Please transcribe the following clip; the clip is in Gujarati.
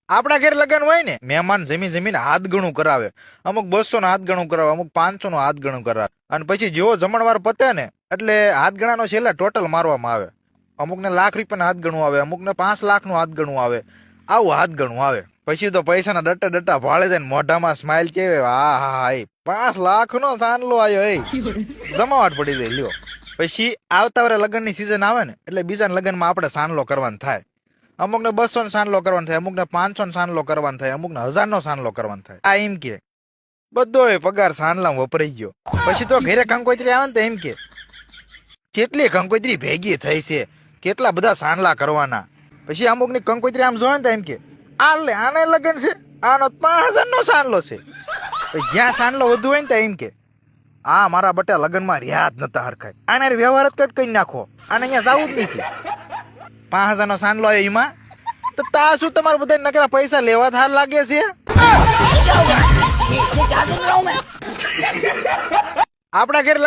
આપણા ઘેર લગન હોય ને મહેમાન જમીન હાથ ગણું કરાવે. અમુક 200 નો હાથ ગણું કરાવે, અમુક 500 નો હાથ ગણું કરાવે. અને પછી જેવો જમણવાર પતે ને એટલે હાથ ગણાનો છેલ્લા ટોટલ મારવામાં આવે. અમુકને લાખ રૂપિયાના હાથ ગણું આવે, અમુકને 5 લાખ નું હાથ ગણું આવે. આવું હાથ ગણું આવે. પછી તો પૈસાના ડટ્ટા ડટ્ટા ભાળે જાય ને મોઢામાં સ્માઈલ કેવે. હા હા હા, 5 લાખ નો સાનલો આવ્યો. જમાવાટ પડી જાય લ્યો. પછી આવતા વરે લગ્નની સિઝન આવે ને એટલે બીજા લગ્નમાં આપણે સાનલો કરવાનું થાય. અમુકને 200 નો સાનલો કરવાનો થાય, અમુકને 500 નો સાનલો કરવાનો થાય, અમુકને 1000 નો સાનલો કરવાનો થાય. આ એમ કે બધોય પગાર સાનલામાં વપરાઈ ગયો. પછી તો ઘરે કંકોત્રી આવે ને તો એમ કે કેટલી કંકોત્રી ભેગી થઈ છે, કેટલા બધા સાનલા કરવાના. પછી અમુકની કંકોત્રી આમ જોવે ને તો એમ કે આને લગન છે, આનો 5000 નો સાનલો છે. પછી જ્યાં સાનલો વધુ હોય ને તો એમ કે મારા બટા લગનમાં રહ્યા જ નતા હરખાય, આને વ્યવહાર જ કટ કરી નાખો, આને અહીંયા જવું જ નથી. 5000 નો સાનલો આવ્યો એમાં તો તા શું તમારે બધા નકરા પૈસા લેવા થાર લાગે છે? આપણા ઘેર લગન